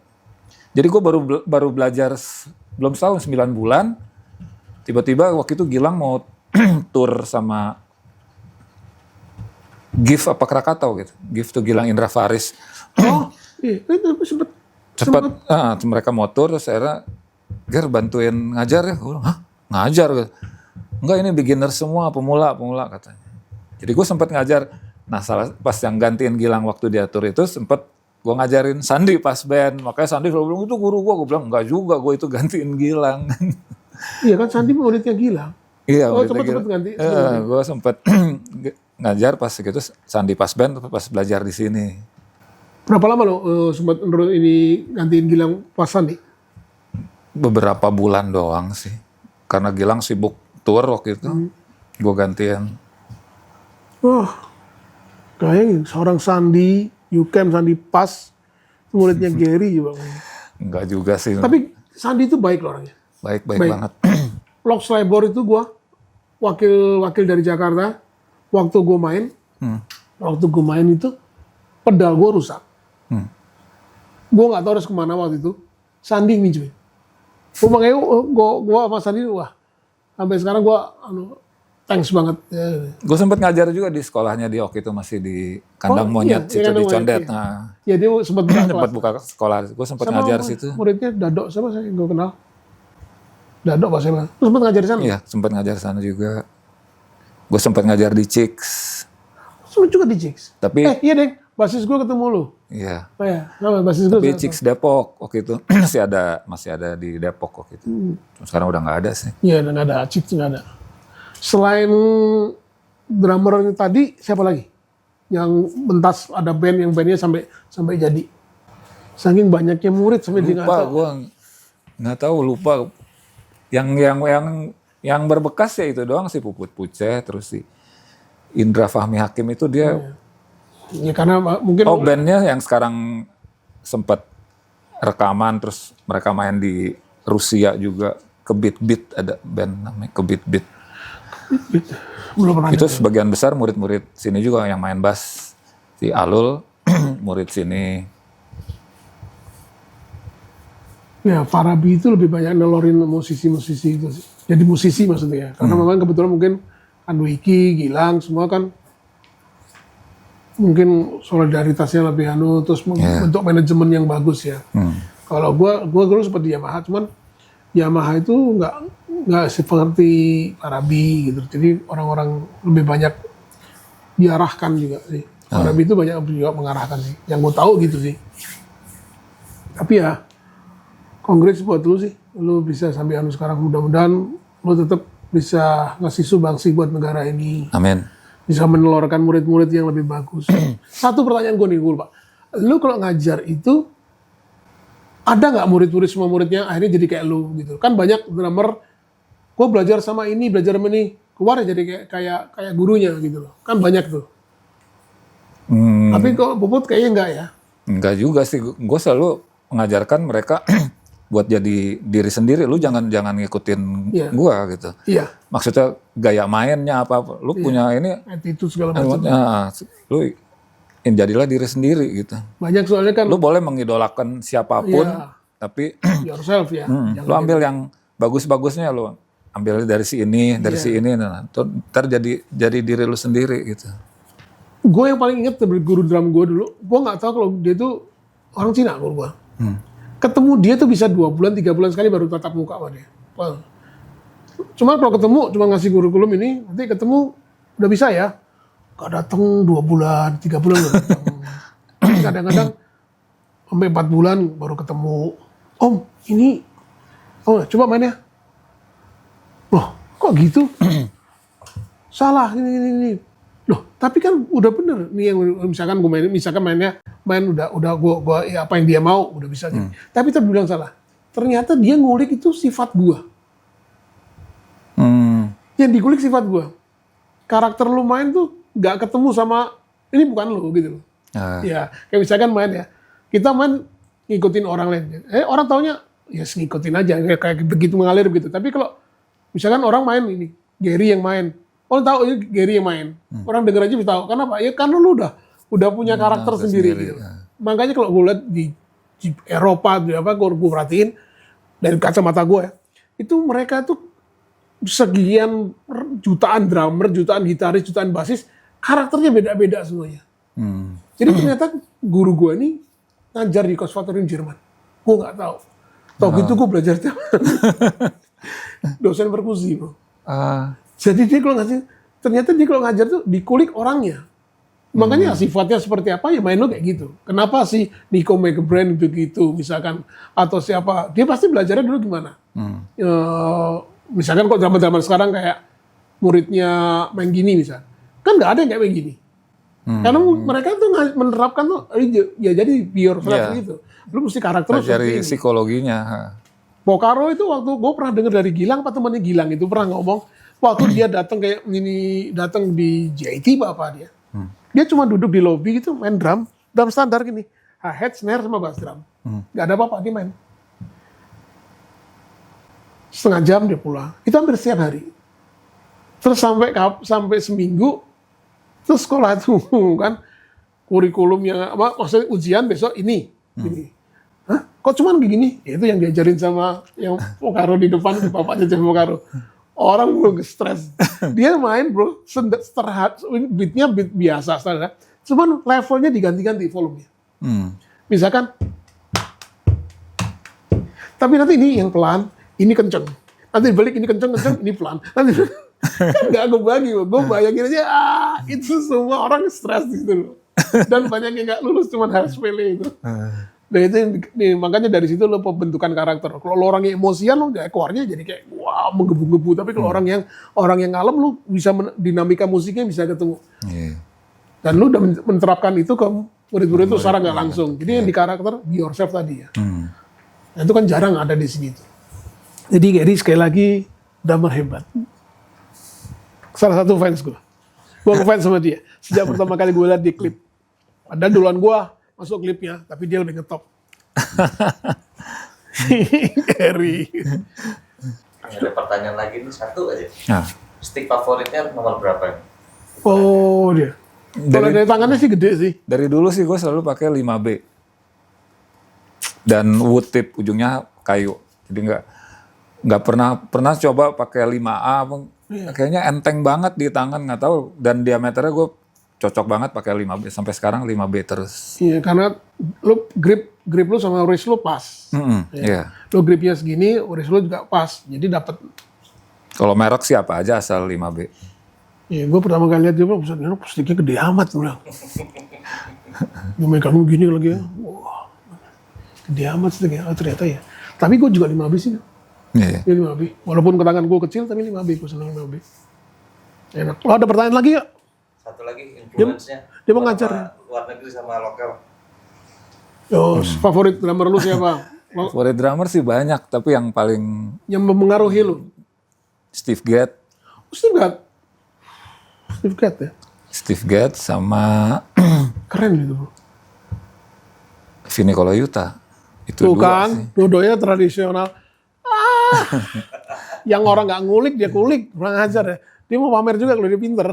Jadi gue baru belajar belum setahun, 9 bulan. Tiba-tiba waktu itu Gilang mau tour sama GIF apa Krakatau gitu. GIF tuh Gilang Indra Faris. Oh, iya, itu sempet. Cepat, mereka mau tour, terus akhirnya Ger bantuin ngajar ya. Gue bilang, hah? Ngajar? Gitu. Enggak, ini beginner semua, pemula katanya. Jadi gue sempat ngajar. Nah, pas yang gantiin Gilang waktu dia tour itu sempat gue ngajarin Sandi pas band. Makanya Sandi selalu bilang, itu guru gue. Gue bilang, enggak juga, gue itu gantiin Gilang. Iya kan Sandi muridnya Gilang. Iya, Oh, muridnya cepet-cepet Gilang. ganti. Gue sempat ngajar pas gitu, Sandi pas band, pas belajar di sini. Berapa lama lo sempat ini gantiin Gilang pas Sandi? Beberapa bulan doang sih. Karena Gilang sibuk tour waktu itu, gue gantiin. Wah, kayaknya seorang Sandi, Yukem, Sandi Pas, muridnya Gary juga. Enggak juga sih. Tapi Sandi itu baik loh orangnya. Baik baik. banget. Lok Slaybor itu gua wakil dari Jakarta. Waktu gue main, itu pedal gue rusak. Gue nggak tahu harus kemana waktu itu. Sandi minjemin. Gue makanya gue sama Sandi wah sampai sekarang gue thanks banget. Gue sempat ngajar juga di sekolahnya dia waktu itu masih di kandang monyet situ di Condet. Nah, Ya dia sempat buka sempat kelas. buka sekolah. Gue sempat Sama ngajar situ. muridnya Dado siapa saya gue kenal. Dado Pak Sema. Lu sempat ngajar di sana? Iya, sempat ngajar sana juga. Gue sempat ngajar di Chicks. Lu juga di Jigs. Tapi Iya deh, basis gue ketemu lu. iya. Oh ya, sama basis gue. Tapi Chicks Depok waktu itu masih ada di Depok waktu itu. Sekarang udah nggak ada sih. Iya, dan ada Jigs nggak ada. Selain drummer tadi, siapa lagi? Yang mentas ada band yang bandnya sampai jadi. Saking banyaknya murid sampai dia nggak Lupa, tahu. gue nggak tahu, lupa. Yang berbekas ya itu doang sih, Puput Puceh, terus si Indra Fahmi Hakim itu dia. Ya karena mungkin Bandnya yang sekarang sempat rekaman, terus mereka main di Rusia juga, Kebit-Bit, ada band namanya Kebit-Bit. belum pernah. Itu sebagian besar murid-murid sini juga yang main bass. Si Alul, murid sini. Ya Farabi itu lebih banyak nelorin musisi-musisi itu sih. Jadi musisi maksudnya ya. Karena memang kebetulan mungkin Andwiki, Gilang, semua kan mungkin solidaritasnya lebih terus bentuk manajemen yang bagus ya. Kalau gua dulu seperti Yamaha, cuman Yamaha itu nggak seperti Farabi gitu. Jadi orang-orang lebih banyak diarahkan juga sih. Farabi itu banyak juga mengarahkan sih. Yang gue tahu gitu sih. Tapi ya kongres buat lu sih. Lu bisa sampai sekarang, mudah-mudahan lu tetap bisa ngasih sumbangsi buat negara ini. Amin. Bisa menelurkan murid-murid yang lebih bagus. Satu pertanyaan gue nih, gue lupa. Lu kalau ngajar itu, ada nggak murid-murid semua muridnya akhirnya jadi kayak lu gitu? Kan banyak drummer, gue belajar sama ini, keluar ya jadi kayak gurunya gitu loh. Kan banyak tuh. Tapi kok Puput kayaknya enggak ya? Enggak juga sih, gue selalu mengajarkan mereka buat jadi diri sendiri. Lu jangan ngikutin gua gitu. Iya. Maksudnya gaya mainnya apa, lu punya ini Attitude segala macam. lu jadilah diri sendiri gitu. Banyak soalnya kan Lu boleh mengidolakan siapapun, Iya. tapi yourself ya. lu ambil yang bagus-bagusnya, lu ambil dari si ini, dari si ini, nah, ntar jadi diri lu sendiri gitu. Gue yang paling inget dari guru drum gue dulu, gue nggak tahu kalau dia tuh orang Cina guru gue. Ketemu dia tuh bisa 2 bulan, 3 bulan sekali baru tatap muka sama dia. Wah. Cuma kalau ketemu, cuma ngasih kurikulum ini, nanti ketemu udah bisa ya. Gak datang 2 bulan, 3 bulan gak datang. Kadang-kadang sampai 4 bulan baru ketemu. Om, ini, oh coba mainnya. Loh, kok gitu? Salah, ini. Loh, tapi kan udah bener. Nih yang misalkan gue main udah gua ya apa yang dia mau udah bisa jadi. Tapi terbilang salah. Ternyata dia ngulik itu sifat gua. Yang dikulik sifat gua. Karakter lu main tuh gak ketemu sama ini bukan lu gitu loh. Ya, kayak misalkan main ya. Kita main ngikutin orang lain. Orang taunya ya ngikutin aja kayak begitu mengalir begitu. Tapi kalau misalkan orang main ini, Gary yang main. Orang tahu ini Gary yang main. Orang denger aja bisa tahu. Kenapa? Ya karena lu udah punya karakter sendiri gitu. Makanya kalau gue lihat di Eropa gue perhatiin dari kacamata gue ya, itu mereka tuh sekian jutaan drummer, jutaan gitaris, jutaan basis, karakternya beda-beda semuanya. Jadi ternyata guru gue ini ngajar di konservatorium Jerman. Gue nggak tahu. Tahu gitu gue belajar dosen perkusi, bro. Jadi dia kalau ngajar, ternyata dia kalau ngajar tuh dikulik orangnya. Makanya sifatnya seperti apa ya main lo kayak gitu. Kenapa sih Nico McBrain begitu misalkan atau siapa? Dia pasti belajarnya dulu gimana. Misalkan kok zaman-zaman sekarang kayak muridnya main gini misal. Kan nggak ada yang kayak begini. Karena mereka tuh menerapkan tuh ya jadi pure gitu. Lu mesti karakter dari seperti psikologinya. Pokaro itu waktu gue pernah dengar dari Gilang, apa temannya Gilang itu pernah ngomong waktu dia datang kayak ini datang di JIT apa dia. Dia cuma duduk di lobby gitu main drum standar gini, hi-hat, snare sama bass drum. Gak ada apa-apa dia main. Setengah jam dia pulang. Itu hampir setiap hari. Terus sampai seminggu terus sekolah itu kan kurikulum yang apa maksudnya ujian besok ini. Hah? Kok cuman begini? Ya, itu yang diajarin sama yang Pokaro di depan, bapaknya Jeff Pokaro. Orang gue stres. Dia main bro, beatnya beat biasa. Standar. Cuman levelnya diganti-ganti volumenya. Misalkan, tapi nanti ini yang pelan, ini kenceng. Nanti balik ini kenceng, ini pelan. Nanti kan gak gue bagi, gue bayangin aja, itu semua orang stres gitu loh. Dan banyak yang gak lulus cuman hal sepele itu. Dan itu makanya dari situ lo pembentukan karakter. Kalau lo orang yang emosian lo keluarnya jadi kayak wah menggebu-gebu. Tapi kalau orang yang kalem lo bisa dinamika musiknya bisa ketemu. Dan lo udah menerapkan itu ke murid-murid itu secara nggak langsung. Jadi yang di karakter be yourself tadi ya. Nah, itu kan jarang ada di sini tuh. Jadi Gary sekali lagi drummer hebat. Salah satu fans gue. Gue ngefans sama dia. Sejak pertama kali gue lihat di klip. Padahal duluan gue masuk klipnya, tapi dia lebih ngetop. Gary. Ada pertanyaan lagi nih satu aja. Nah, Stick favoritnya nomor berapa? Oh dia. Kalau dari tangannya sih gede sih. dari dulu sih gue selalu pakai 5B. Dan wood tip ujungnya kayu. Jadi nggak pernah coba pakai 5A. Kayaknya enteng banget di tangan, nggak tahu. Dan diameternya gue cocok banget pakai 5B sampai sekarang 5B terus. Iya, karena lu grip lu sama wrist lu pas. Iya. Lu gripnya segini, wrist lu juga pas. Jadi dapat. Kalau merek sih apa aja asal 5B. Iya, gue pertama kali lihat dia bilang, sticknya gede amat gue bilang. Gue megang gini lagi ya. Wah, gede amat sticknya. Oh, ternyata ya. Tapi gue juga 5B sih. Iya. Dia 5B. Walaupun ke tangan gue kecil, tapi 5B. Gue senang 5B. Enak. Lo ada pertanyaan lagi ya? Satu lagi influence-nya. Dia mau ngajar ya? Luar negeri sama lokal. Yo, favorit drummer lu siapa? Favorit drummer sih banyak, tapi yang paling Yang mempengaruhi lu? Steve Gadd. Steve Gadd ya? Steve Gadd sama Keren gitu bro. Vinny Colaiuta. Itu Tuh dua kan, sih. dua-duanya tradisional. Yang orang nggak ngulik, dia kulik. Kurang ajar ya. Dia mau pamer juga kalau dia pinter.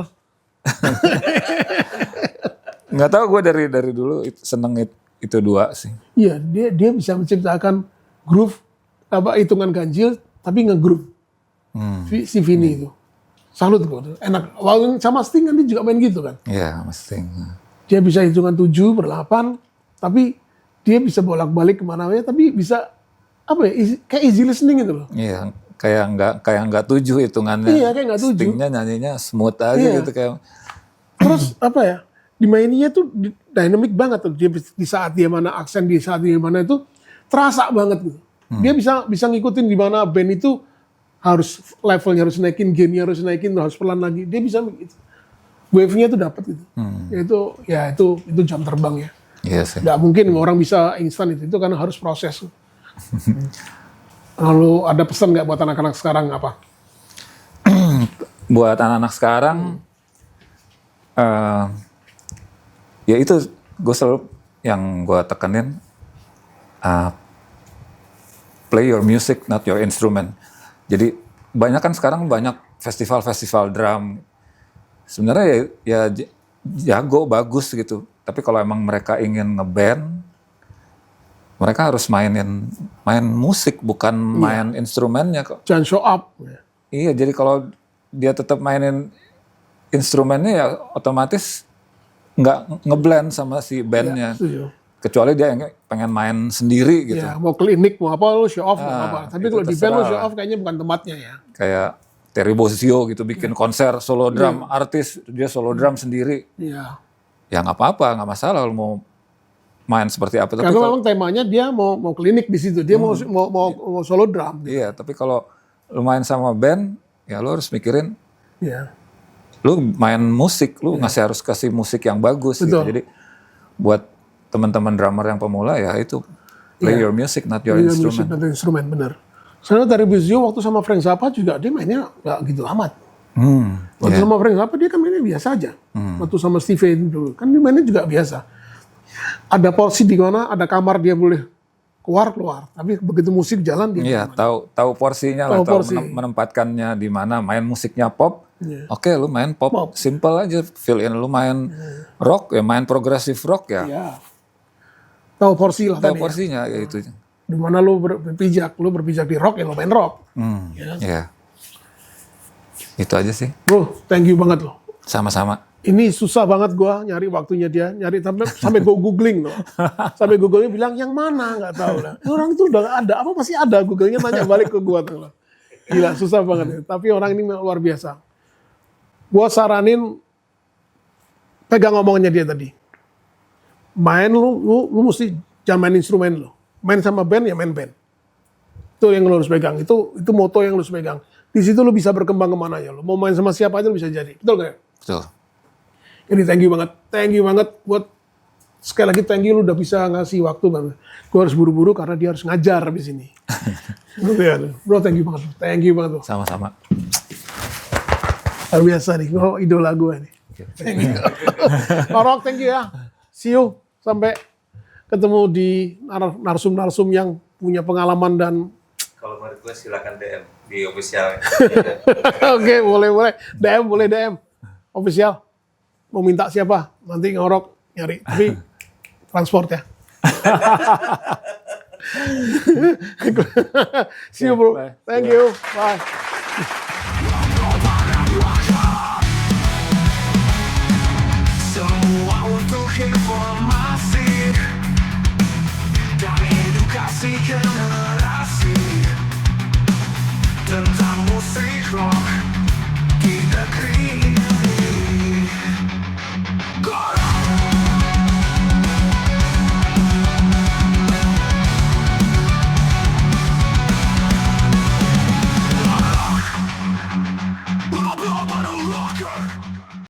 Nggak tahu gue dari dulu seneng itu dua sih. Iya, dia bisa menciptakan groove hitungan ganjil tapi nge-groove. Si Vini itu. Salut gue. Enak. Lalu sama Sting kan dia juga main gitu kan. Iya, mesti. Dia bisa hitungan 7/8 tapi dia bisa bolak-balik kemana aja tapi bisa apa ya kayak easy listening gitu loh. Iya, kayak nggak 7 hitungannya. Iya, kayak nggak 7. Stingnya nyanyinya smooth aja Iya. gitu kayak. Terus apa ya? Dimainnya tuh dynamic banget tuh. Dia di saat dia mana aksen, di saat dia mana itu terasa banget gitu. Dia bisa ngikutin di mana band itu harus levelnya harus naikin, gainnya harus naikin, harus pelan lagi. Dia bisa gitu. Wave-nya tuh dapat gitu. Itu jam terbang ya. Iya sih. Nggak mungkin orang bisa instan itu karena harus proses. Lalu ada pesan nggak buat anak-anak sekarang apa? Buat anak-anak sekarang, ya itu gue selalu yang gue tekenin, play your music, not your instrument. Jadi sekarang banyak festival-festival drum. Sebenarnya ya jago, bagus gitu. Tapi kalau emang mereka ingin ngeband, mereka harus main musik, bukan main instrumennya kok. Jangan show up. Iya, jadi kalau dia tetap mainin instrumennya ya otomatis nggak ngeblend sama si bandnya. Setuju. Kecuali dia yang pengen main sendiri gitu. Ya, mau klinik, mau apa, lu show off, mau apa. Tapi itu kalau di band lu terserah. show off kayaknya bukan tempatnya ya. Kayak Terry Bozzio gitu bikin konser solo drum, artis dia solo drum sendiri. Iya. Ya nggak apa-apa, nggak masalah lu mau main seperti apa. Tapi Karena kalau, memang temanya dia mau klinik di situ. Dia mau solo drum. iya, tapi kalau lu main sama band, ya lu harus mikirin Iya. lu main musik, lu harus kasih musik yang bagus gitu. Betul. Jadi buat teman-teman drummer yang pemula ya itu play your music, not your Dia instrument. musik dan instrumen bener. Soalnya dari Bozzio waktu sama Frank Zappa juga dia mainnya nggak gitu amat. Waktu sama Frank Zappa dia kan mainnya biasa aja. Waktu sama Steven dulu kan dia mainnya juga biasa. Ada porsi di mana ada kamar dia boleh keluar. Tapi begitu musik jalan dia. Iya, tahu porsinya lah, Tahu tahu porsi. menempatkannya di mana. Main musiknya pop, Iya. oke, lu main pop, simple aja, fill in. Lu main rock, ya main progressive rock ya, Iya. Tahu porsi lah tahu tadi. porsinya ya itu. Di mana lu berpijak di rock ya lu main rock. Ya, itu aja sih. Bro, thank you banget loh. Sama-sama. Ini susah banget gua nyari waktunya dia, nyari sampai gua googling loh. Sampai Google-nya bilang yang mana nggak tahu lah. Orang itu udah nggak ada, apa masih ada Google-nya nanya balik ke gua tuh loh. Gila susah banget ya. Tapi orang ini luar biasa. Gua saranin pegang omongannya dia tadi. Main lu mesti jangan main instrumen lo. Main sama band ya main band. Itu yang lu harus pegang. Itu moto yang lu harus pegang. Di situ lu bisa berkembang kemana ya lo. Mau main sama siapa aja lu bisa jadi. Betul nggak? Betul. Jadi thank you banget buat sekali lagi thank you lu udah bisa ngasih waktu banget. Gue harus buru-buru karena dia harus ngajar habis ini. Bro, thank you banget bro. Sama-sama. Luar biasa nih, gue idola gue nih. Thank you. Marok, thank you ya. See you sampai ketemu di narsum-narsum yang punya pengalaman dan Kalau mau request silakan DM di official. Oke, boleh. DM. Official. Mau minta siapa? Nanti ngorok nyari. Tapi transport ya. See you bro. Bye. Thank you. Bye. Semua untuk informasi dan edukasi generasi tentang musik rock di negeri